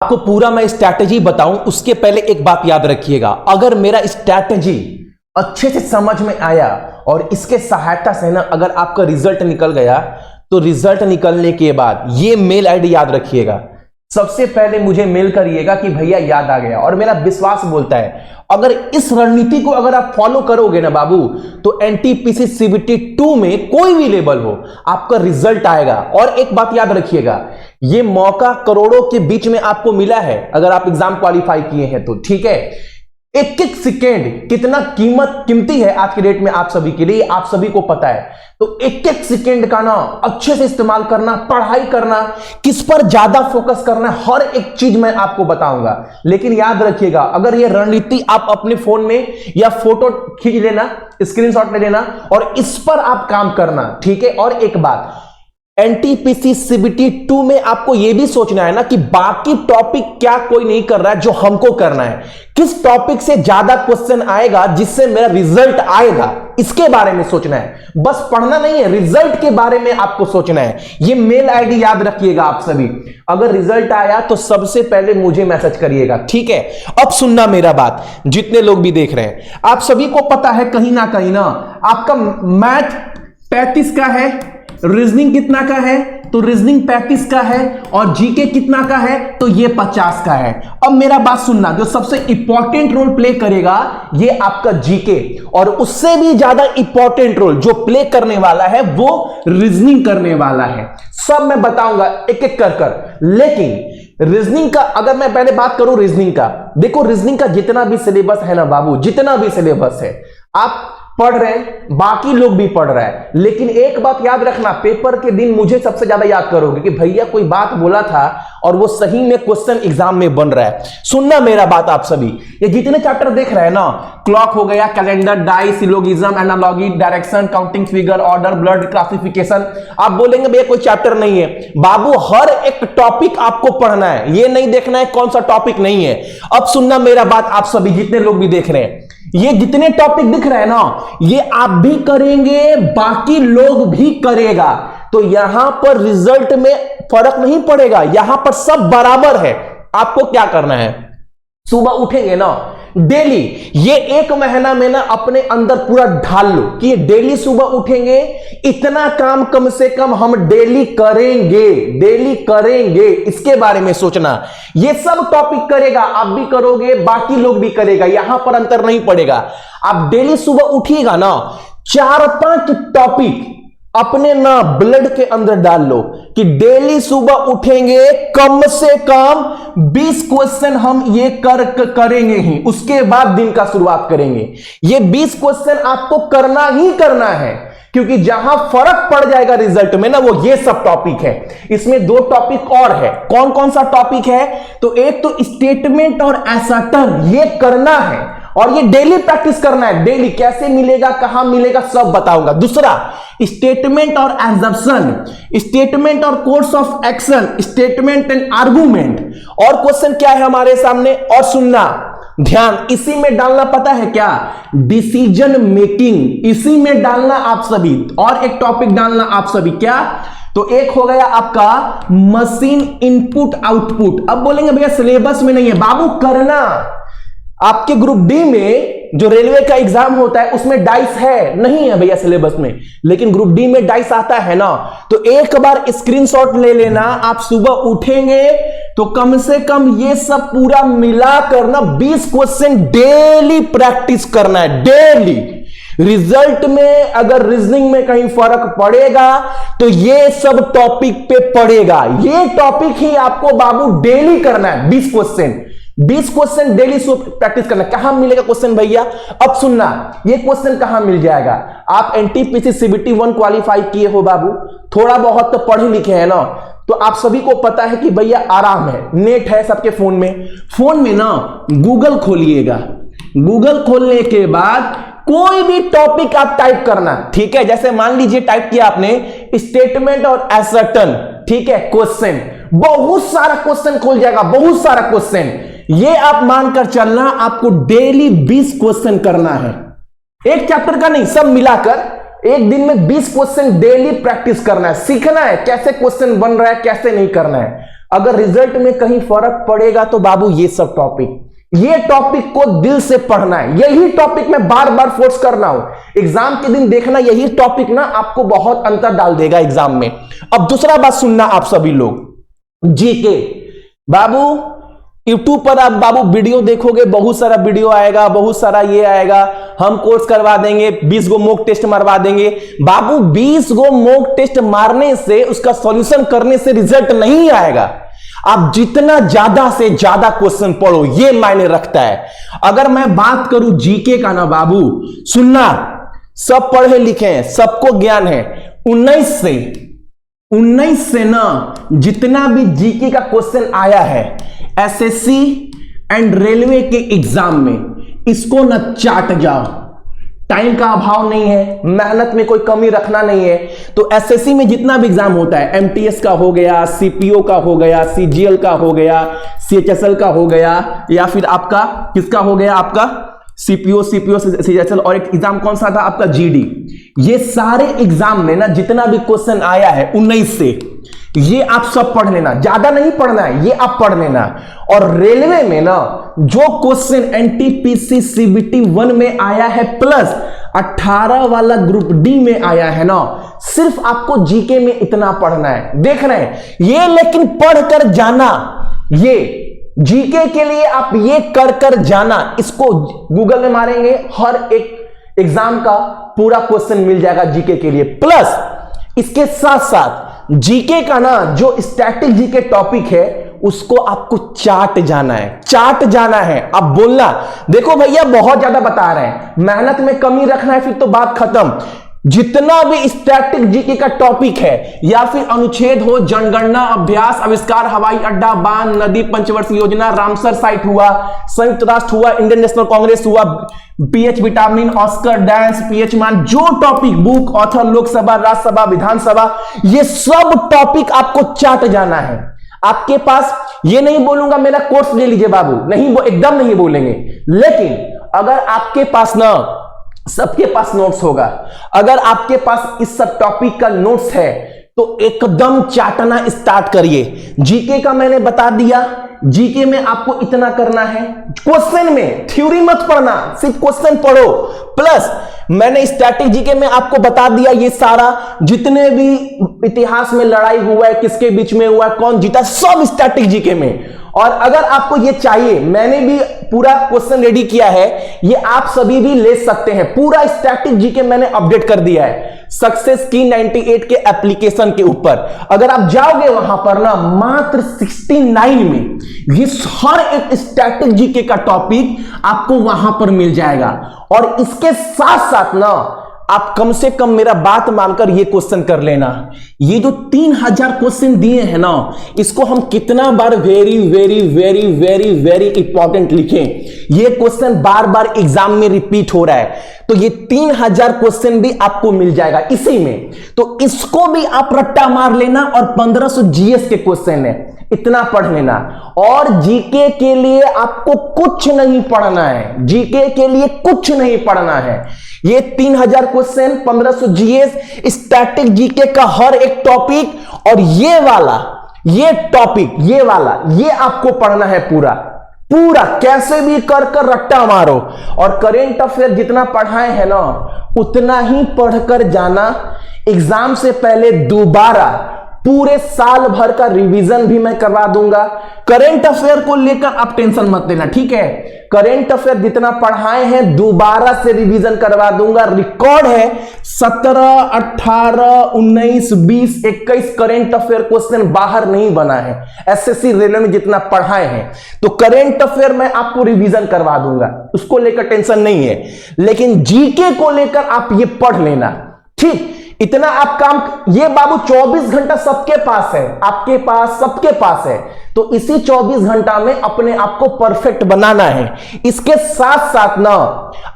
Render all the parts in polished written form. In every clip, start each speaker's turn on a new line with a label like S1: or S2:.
S1: आपको पूरा मैं स्ट्रैटेजी बताऊं उसके पहले एक बात याद रखिएगा, अगर मेरा स्ट्रैटेजी अच्छे से समझ में आया और इसके सहायता से ना अगर आपका रिजल्ट निकल गया, तो रिजल्ट निकलने के बाद ये मेल आईडी याद रखिएगा, सबसे पहले मुझे मेल करिएगा कि भैया याद आ गया। और मेरा विश्वास बोलता है अगर इस रणनीति को अगर आप फॉलो करोगे ना बाबू, तो एनटीपीसी सीबीटी 2 में कोई भी लेवल हो आपका रिजल्ट आएगा। और एक बात याद रखिएगा, ये मौका करोड़ों के बीच में आपको मिला है अगर आप एग्जाम क्वालिफाई किए हैं तो, ठीक है। एक एक सेकेंड कितना कीमती है आज की डेट में आप सभी के लिए, आप सभी को पता है। तो एक एक सेकेंड का ना अच्छे से इस्तेमाल करना, पढ़ाई करना, किस पर ज्यादा फोकस करना, हर एक चीज मैं आपको बताऊंगा। लेकिन याद रखिएगा, अगर ये रणनीति आप अपने फोन में या फोटो खींच लेना, स्क्रीनशॉट ले लेना और इस पर आप काम करना, ठीक है। और एक बात, एनटीपीसी सीबीटी 2 में आपको यह भी सोचना है ना कि बाकी टॉपिक क्या कोई नहीं कर रहा है जो हमको करना है, किस टॉपिक से ज्यादा क्वेश्चन आएगा जिससे मेरा रिजल्ट आएगा, इसके बारे में सोचना है। बस पढ़ना नहीं है, रिजल्ट के बारे में आपको सोचना है। ये मेल आईडी याद रखिएगा आप सभी, अगर रिजल्ट आया तो सबसे पहले मुझे मैसेज करिएगा, ठीक है। अब सुनना मेरा बात, जितने लोग भी देख रहे हैं, आप सभी को पता है कहीं ना आपका मैथ 35 का है, रीजनिंग कितना का है, तो रीजनिंग 35 का है, और जीके कितना का है, तो ये 50 का है। अब मेरा बात सुनना, जो सबसे इंपॉर्टेंट रोल प्ले करेगा ये आपका जीके, और उससे भी ज्यादा इंपॉर्टेंट रोल जो प्ले करने वाला है वो रीजनिंग करने वाला है। सब मैं बताऊंगा एक एक कर। लेकिन रीजनिंग का अगर मैं पहले बात करूं, रीजनिंग का देखो, रीजनिंग का जितना भी सिलेबस है ना बाबू, जितना भी सिलेबस है आप पढ़ रहे हैं, बाकी लोग भी पढ़ रहा है, लेकिन एक बात याद रखना, पेपर के दिन मुझे सबसे ज्यादा याद करोगे कि भैया कोई बात बोला था और वो सही में क्वेश्चन एग्जाम में बन रहा है। सुनना मेरा बात आप सभी, ये जितने चैप्टर देख रहे हैं ना, क्लॉक हो गया, calendar, die, syllogism, analogy, direction, counting figure, order, blood classification, आप बोलेंगे भैया कोई चैप्टर नहीं है। बाबू हर एक टॉपिक आपको पढ़ना है, ये नहीं देखना है कौन सा टॉपिक नहीं है। अब सुनना मेरा बात आप सभी, जितने लोग भी देख रहे हैं, ये जितने टॉपिक दिख रहे हैं ना, ये आप भी करेंगे, बाकी लोग भी करेगा, तो यहां पर रिजल्ट में फर्क नहीं पड़ेगा, यहां पर सब बराबर है। आपको क्या करना है, सुबह उठेंगे ना डेली, ये 1 महीना में ना अपने अंदर पूरा ढाल लो कि ये डेली सुबह उठेंगे, इतना काम कम से कम हम डेली करेंगे, इसके बारे में सोचना। ये सब टॉपिक करेगा, आप भी करोगे, बाकी लोग भी करेगा, यहां पर अंतर नहीं पड़ेगा। आप डेली सुबह उठिएगा ना, 4-5 टॉपिक अपने ना ब्लड के अंदर डाल लो कि डेली सुबह उठेंगे, कम से कम 20 क्वेश्चन हम ये करेंगे ही, उसके बाद दिन का शुरुआत करेंगे। ये 20 क्वेश्चन आपको करना ही करना है, क्योंकि जहां फर्क पड़ जाएगा रिजल्ट में ना, वो ये सब टॉपिक है। इसमें 2 टॉपिक और है, कौन कौन सा टॉपिक है, तो एक तो स्टेटमेंट और असर्टेन, ये करना है और ये डेली प्रैक्टिस करना है। डेली कैसे मिलेगा, कहां मिलेगा, सब बताऊंगा। दूसरा, स्टेटमेंट और एजम्पशन, स्टेटमेंट और course of action, statement and argument, और क्वेश्चन क्या है हमारे सामने, और सुनना ध्यान, इसी में डालना पता है क्या, डिसीजन मेकिंग, इसी में डालना आप सभी। और एक टॉपिक डालना आप सभी, क्या, तो एक हो गया आपका मशीन इनपुट आउटपुट। अब बोलेंगे भैया सिलेबस में नहीं है, बाबू करना। आपके ग्रुप डी में जो रेलवे का एग्जाम होता है उसमें डाइस है, नहीं है भैया सिलेबस में, लेकिन ग्रुप डी में डाइस आता है ना, तो एक बार स्क्रीनशॉट ले लेना। आप सुबह उठेंगे तो कम से कम ये सब पूरा मिला करना 20 क्वेश्चन डेली प्रैक्टिस करना है, डेली। रिजल्ट में अगर रीजनिंग में कहीं फर्क पड़ेगा तो ये सब टॉपिक पे पड़ेगा, ये टॉपिक ही आपको बाबू डेली करना है। 20 क्वेश्चन डेली प्रैक्टिस करना। कहां मिलेगा क्वेश्चन भैया, अब सुनना, ये क्वेश्चन कहां मिल जाएगा। आप एनटीपीसी सीबीटी 1 क्वालिफाई किए हो बाबू, थोड़ा बहुत तो पढ़े लिखे हैं ना, तो आप सभी को पता है कि भैया आराम है, नेट है सबके फोन में ना गूगल खोलिएगा। गूगल खोलने के बाद कोई भी टॉपिक आप टाइप करना, ठीक है। जैसे मान लीजिए टाइप किया आपने स्टेटमेंट और असर्टेन, ठीक है, क्वेश्चन, बहुत सारा क्वेश्चन खुल जाएगा, बहुत सारा क्वेश्चन। ये आप मानकर चलना, आपको डेली 20 क्वेश्चन करना है, एक चैप्टर का नहीं, सब मिलाकर एक दिन में 20 क्वेश्चन डेली प्रैक्टिस करना है, सीखना है कैसे क्वेश्चन बन रहा है, कैसे नहीं करना है। अगर रिजल्ट में कहीं फर्क पड़ेगा तो बाबू ये टॉपिक को दिल से पढ़ना है। यही टॉपिक मैं बार बार फोर्स कर रहा हूं, एग्जाम के दिन देखना, यही टॉपिक ना आपको बहुत अंतर डाल देगा एग्जाम में। अब दूसरा बात सुनना आप सभी लोग, जीके बाबू यूट्यूब पर आप बाबू वीडियो देखोगे, बहुत सारा वीडियो आएगा, बहुत सारा ये आएगा, हम कोर्स करवा देंगे, 20 गो मॉक टेस्ट मारवा देंगे। बाबू 20 गो मॉक टेस्ट मारने से, उसका सॉल्यूशन करने से रिजल्ट नहीं आएगा। आप जितना ज्यादा से ज्यादा क्वेश्चन पढ़ो, ये मायने रखता है। अगर मैं बात करूं जीके का ना बाबू, सुनना, सब पढ़े लिखे हैं, सबको ज्ञान है। 19 से ना जितना भी जीके का क्वेश्चन आया है एसएससी एंड रेलवे के एग्जाम में, इसको ना चाट जाओ। टाइम का अभाव नहीं है, मेहनत में कोई कमी रखना नहीं है। तो एसएससी में जितना भी एग्जाम होता है, एमटीएस का हो गया, सीपीओ का हो गया, सीजीएल का हो गया, सीएचएसएल का हो गया, या फिर आपका किसका हो गया, आपका सीपीओ सीएचएसएल, और एक एग्जाम कौन सा था आपका जीडी। ये सारे एग्जाम में ना जितना भी क्वेश्चन आया है 19 से, ये आप सब पढ़ लेना, ज्यादा नहीं पढ़ना है, ये आप पढ़ लेना। और रेलवे में ना जो क्वेश्चन एनटीपीसी सीबीटी 1 में आया है प्लस 18 वाला ग्रुप डी में आया है ना, सिर्फ आपको जीके में इतना पढ़ना है। देख रहे हैं ये, लेकिन पढ़कर जाना, ये जीके के लिए आप ये कर जाना। इसको गूगल में मारेंगे, हर एक एग्जाम का पूरा क्वेश्चन मिल जाएगा जीके के लिए। प्लस इसके साथ साथ जीके का ना जो स्टैटिक जीके टॉपिक है, उसको आपको चाट जाना है। आप बोलना, देखो भैया बहुत ज्यादा बता रहे हैं, मेहनत में कमी रखना है, फिर तो बात खत्म। जितना भी स्टैटिक जीके का टॉपिक है, या फिर अनुच्छेद हो, जनगणना, अभ्यास, आविष्कार, हवाई अड्डा, बांध, नदी, पंचवर्षीय योजना, रामसर साइट हुआ, संयुक्त राष्ट्र हुआ, इंडियन नेशनल कांग्रेस हुआ, pH vitamin, Oscar dance, pH मान, जो topic, book, author, Lok Sabha, Rajya Sabha, Vidhan Sabha, ये सब टॉपिक आपको चाट जाना है। आपके पास ये नहीं बोलूंगा मेरा कोर्स ले लीजिए बाबू, नहीं, वो एकदम नहीं बोलेंगे, लेकिन अगर आपके पास ना, सबके पास नोट्स होगा, अगर आपके पास इस सब टॉपिक का नोट्स है तो एकदम चाटना स्टार्ट करिए। जीके का मैंने बता दिया, जीके में आपको इतना करना है, क्वेश्चन में थ्योरी मत पढ़ना, सिर्फ क्वेश्चन पढ़ो। प्लस मैंने स्टैटिक जीके में आपको बता दिया ये सारा, जितने भी इतिहास में लड़ाई हुआ है, किसके बीच में हुआ, कौन जीता, सब स्टैटिक जीके में। और अगर आपको ये चाहिए, मैंने भी पूरा क्वेश्चन रेडी किया है, ये आप सभी भी ले सकते हैं। पूरा स्टैटिक जीके मैंने अपडेट कर दिया है सक्सेस की 98 के एप्लीकेशन के ऊपर। अगर आप जाओगे वहां पर ना, मात्र 69 में ये हर एक स्टैटिक जीके का टॉपिक आपको वहां पर मिल जाएगा। और इसके साथ साथ ना आप कम से कम मेरा बात मानकर ये क्वेश्चन कर लेना, ये जो 3000 क्वेश्चन दिए हैं ना, इसको हम कितना बार very very very very very important लिखें। ये क्वेश्चन बार बार एग्जाम में रिपीट हो रहा है, तो ये 3000 क्वेश्चन भी आपको मिल जाएगा इसी में। तो इसको भी आप रट्टा मार लेना, और 1500 जीएस के क्वेश्चन है, इतना पढ़ लेना। और जीके के लिए आपको कुछ नहीं पढ़ना है, जीके के लिए कुछ नहीं पढ़ना है। ये 3000 क्वेश्चन, 1500 जीएस, स्टैटिक जीके का हर एक टॉपिक, और ये वाला, ये टॉपिक, ये वाला, ये आपको पढ़ना है पूरा पूरा, कैसे भी कर रट्टा मारो। और करेंट अफेयर जितना पढ़ाए हैं ना, उतना ही पढ़कर जाना। एग्जाम से पहले दोबारा पूरे साल भर का रिवीजन भी मैं करवा दूंगा। करेंट अफेयर को लेकर आप टेंशन मत लेना, ठीक है। करेंट अफेयर जितना पढ़ाए हैं दोबारा से रिवीजन करवा दूंगा। रिकॉर्ड है 17, 18, 19, 20, 21 करेंट अफेयर क्वेश्चन बाहर नहीं बना है एसएससी रेलवे में जितना पढ़ाए हैं। तो करेंट अफेयर मैं आपको रिवीजन करवा दूंगा, उसको लेकर टेंशन नहीं है। लेकिन जीके को लेकर आप ये पढ़ लेना, ठीक। इतना आप काम, ये बाबू 24 घंटा सबके पास है, आपके पास, सबके पास है। तो इसी 24 घंटा में अपने आप को परफेक्ट बनाना है। इसके साथ साथ ना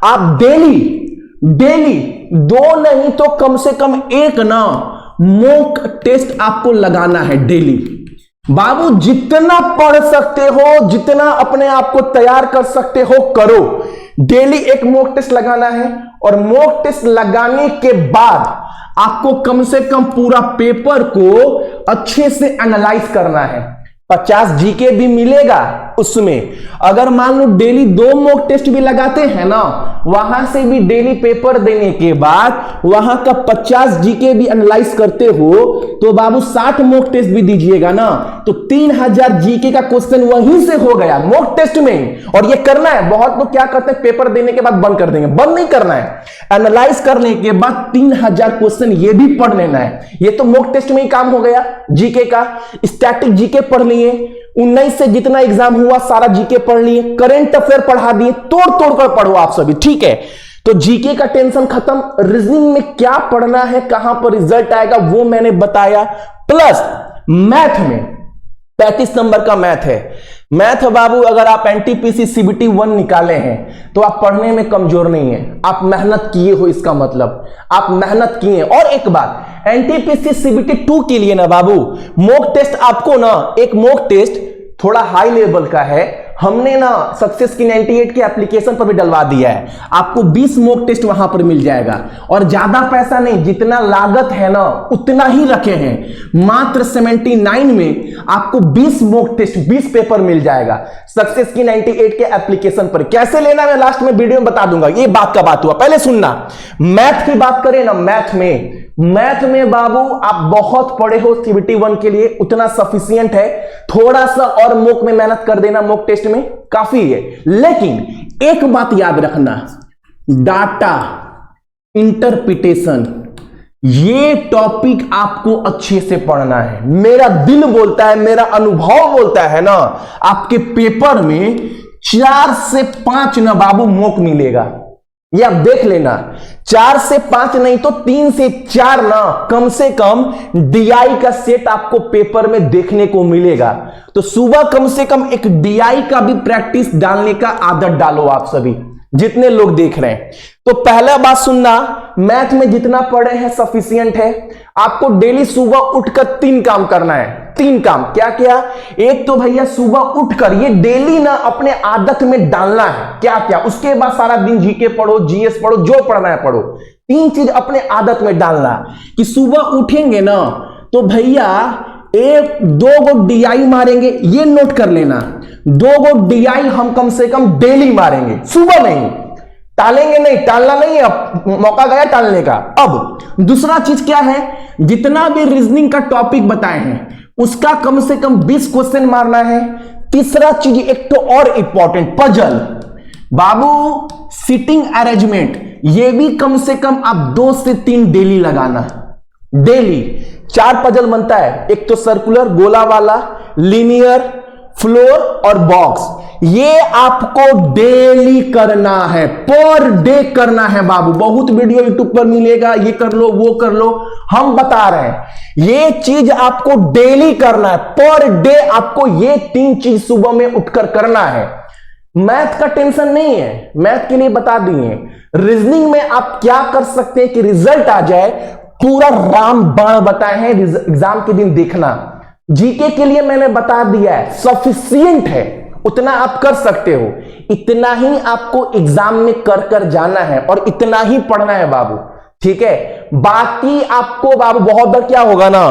S1: आप डेली 2 नहीं तो कम से कम 1 ना मॉक टेस्ट आपको लगाना है डेली। बाबू जितना पढ़ सकते हो, जितना अपने आप को तैयार कर सकते हो करो। डेली 1 मॉक टेस्ट लगाना है, और मॉक टेस्ट लगाने के बाद आपको कम से कम पूरा पेपर को अच्छे से एनालाइज करना है। 50 जीके भी मिलेगा उसमें। अगर मान लो डेली 2 मॉक टेस्ट भी लगाते हैं ना, वहां से भी डेली पेपर देने के बाद वहां का 50 जीके भी एनालाइज करते हो तो बाबू 60 मॉक टेस्ट भी दीजिएगा ना, तो 3000 जीके का क्वेश्चन वहीं से हो गया मॉक टेस्ट में। और ये करना है, बहुत लोग क्या करते हैं पेपर देने के बाद बंद कर देंगे, बंद नहीं करना है, एनालाइज करने के बाद 3000 क्वेश्चन ये भी पढ़ लेना है। ये तो मॉक टेस्ट में ही काम हो गया जीके का। स्टैटिक जीके पढ़ लिए, 19 से जितना एग्जाम हुआ सारा जीके पढ़ लिए, करंट अफेयर पढ़ा दिए, तोड़ तोड़ कर पढ़ो आप सभी, ठीक है। तो जीके का टेंशन खत्म। रीजनिंग में क्या पढ़ना है, कहां पर रिजल्ट आएगा वो मैंने बताया। प्लस मैथ में 35 नंबर का मैथ है। मैथ बाबू अगर आप एनटीपीसी सीबीटी 1 निकाले हैं तो आप पढ़ने में कमजोर नहीं है, आप मेहनत किए हो, इसका मतलब आप मेहनत किए। और एक बात, एनटीपीसी सीबीटी 2 के लिए ना बाबू मॉक टेस्ट आपको ना, एक मॉक टेस्ट थोड़ा हाई लेवल का है, हमने ना सक्सेस की 98 के एप्लीकेशन पर भी डलवा दिया है। आपको 20 मॉक टेस्ट वहां पर मिल जाएगा और ज्यादा पैसा नहीं, जितना लागत है ना उतना ही रखे हैं। मात्र 79 में आपको 20 मॉक टेस्ट 20 पेपर मिल जाएगा सक्सेस की 98 के एप्लीकेशन पर। कैसे लेना मैं लास्ट में वीडियो में बता दूंगा, ये बात का बात हुआ। पहले सुनना, मैथ की बात करें ना, मैथ में बाबू आप बहुत पढ़े हो सीबीटी 1 के लिए, उतना सफिशिएंट है। थोड़ा सा और मॉक में मेहनत कर देना, मॉक टेस्ट में काफी है। लेकिन एक बात याद रखना, डाटा इंटरप्रिटेशन ये टॉपिक आपको अच्छे से पढ़ना है। मेरा दिल बोलता है, मेरा अनुभव बोलता है ना, आपके पेपर में 4 से 5 ना बाबू मॉक मिलेगा। ये आप देख लेना, 4 से 5 नहीं तो 3 से 4 ना कम से कम डीआई का सेट आपको पेपर में देखने को मिलेगा। तो सुबह कम से कम एक डीआई का भी प्रैक्टिस डालने का आदत डालो आप सभी जितने लोग देख रहे हैं। तो पहला बात सुनना, मैथ में जितना पढ़े हैं सफिशिएंट है। आपको डेली सुबह उठकर 3 काम करना है। 3 काम क्या क्या? एक तो भैया सुबह उठकर ये डेली ना अपने आदत में डालना है। क्या क्या? उसके बाद सारा दिन जीके पढ़ो, जीएस पढ़ो, जो पढ़ना है पढ़ो। 3 चीज अपने आदत में डालना कि सुबह उठेंगे ना तो भैया 1-2 गो डीआई मारेंगे, ये नोट कर लेना। 2 गो डीआई हम कम से कम डेली मारेंगे, सुबह नहीं, टालेंगे नहीं, टालना नहीं, अब मौका गया टालने का। अब दूसरा चीज क्या है, जितना भी रीजनिंग का टॉपिक बताए हैं उसका कम से कम 20 क्वेश्चन मारना है। तीसरा चीज एक तो और इंपॉर्टेंट, पजल बाबू, सिटिंग अरेंजमेंट, ये भी कम से कम आप 2 से 3 डेली लगाना। डेली 4 पजल बनता है, एक तो सर्कुलर गोला वाला, लीनियर, फ्लोर और बॉक्स। ये आपको डेली करना है, पर डे करना है बाबू। बहुत वीडियो यूट्यूब पर मिलेगा, ये कर लो वो कर लो, हम बता रहे हैं ये चीज आपको डेली करना है। पर डे आपको ये 3 चीज सुबह में उठकर करना है। मैथ का टेंशन नहीं है, मैथ के लिए बता दिए। रीजनिंग में आप क्या कर सकते हैं कि रिजल्ट आ जाए, पूरा रामबाण बताए हैं, एग्जाम के दिन देखना। जीके के लिए मैंने बता दिया है, सफिशिएंट है, उतना आप कर सकते हो। इतना ही आपको एग्जाम में कर कर जाना है और इतना ही पढ़ना है बाबू, ठीक है। बाकी आपको बाबू बहुत बार क्या होगा ना,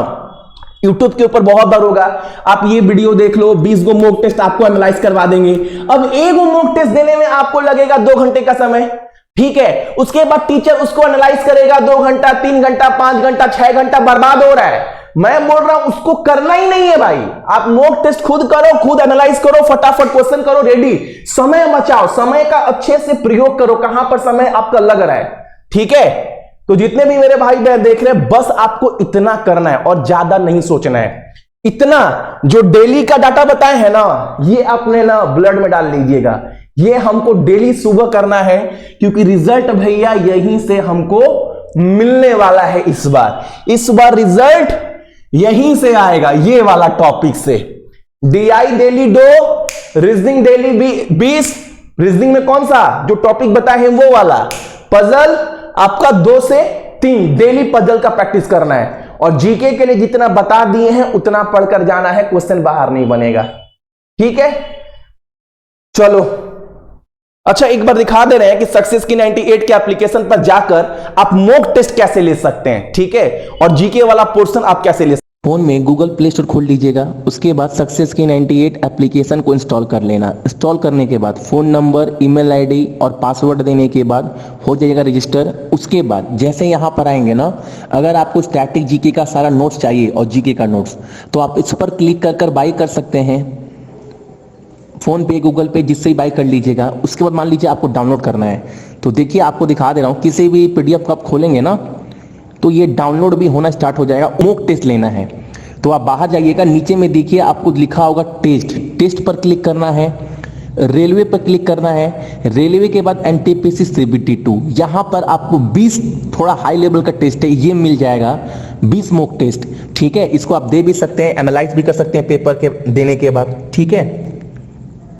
S1: यूट्यूब के ऊपर बहुत बार होगा, आप ये वीडियो देख लो, 20 गो मॉक टेस्ट आपको एनालाइज करवा देंगे। अब 1 गो मॉक टेस्ट देने में आपको लगेगा 2 घंटे का समय, ठीक है। उसके बाद टीचर उसको एनालाइज करेगा 2 घंटा, 3 घंटा, 5 घंटा, 6 घंटा बर्बाद हो रहा है। मैं बोल रहा हूं उसको करना ही नहीं है भाई। आप मॉक टेस्ट खुद करो, खुद एनालाइज करो, फटाफट क्वेश्चन करो, रेडी। समय बचाओ, समय का अच्छे से प्रयोग करो, कहां पर समय आपका लग रहा है, ठीक है। तो जितने भी मेरे भाई बहन देख रहे हैं, बस आपको इतना करना है और ज्यादा नहीं सोचना है। इतना जो डेली का डाटा बताए हैं ना, ये अपने ना ब्लड में डाल लीजिएगा। ये हमको डेली सुबह करना है, क्योंकि रिजल्ट भैया यहीं से हमको मिलने वाला है। इस बार रिजल्ट यहीं से आएगा, ये वाला टॉपिक से। DI daily 2, reasoning daily 20। Reasoning में कौन सा जो टॉपिक बताए हैं वो वाला। पजल आपका 2 से 3 डेली पजल का प्रैक्टिस करना है। और जीके के लिए जितना बता दिए हैं उतना पढ़कर जाना है, क्वेश्चन बाहर नहीं बनेगा, ठीक है। चलो अच्छा, एक बार दिखा दे रहे हैं कि सक्सेस की 98 के एप्लीकेशन पर जाकर आप मॉक टेस्ट कैसे ले सकते हैं, ठीक है। और जीके वाला पोर्शन आप कैसे ले सकते हैं।
S2: फ़ोन में गूगल प्ले स्टोर खोल लीजिएगा। उसके बाद सक्सेस की 98 एप्लीकेशन को इंस्टॉल कर लेना। इंस्टॉल करने के बाद फ़ोन नंबर, ईमेल आईडी और पासवर्ड देने के बाद हो जाएगा रजिस्टर। उसके बाद जैसे यहाँ पर आएंगे ना, अगर आपको स्टैटिक जीके का सारा नोट्स चाहिए और जीके का नोट्स, तो आप इस पर क्लिक कर बाई कर सकते हैं फ़ोन पे, गूगल पे, जिससे ही बाई कर लीजिएगा। उसके बाद मान लीजिए आपको डाउनलोड करना है, तो देखिए आपको दिखा दे रहा हूँ, किसी भी पीडीएफ को आप खोलेंगे ना तो ये डाउनलोड भी होना स्टार्ट हो जाएगा। मॉक टेस्ट लेना है तो आप बाहर जाइएगा, नीचे में देखिए आपको लिखा होगा टेस्ट, टेस्ट पर क्लिक करना है। रेलवे पर क्लिक करना है, रेलवे के बाद एनटीपीसी सीबीटी 2, यहाँ पर आपको 20 थोड़ा हाई लेवल का टेस्ट है ये मिल जाएगा, 20 मॉक टेस्ट। ठीक है, इसको आप दे भी सकते हैं, एनालाइज भी कर सकते हैं पेपर के देने के बाद। ठीक है।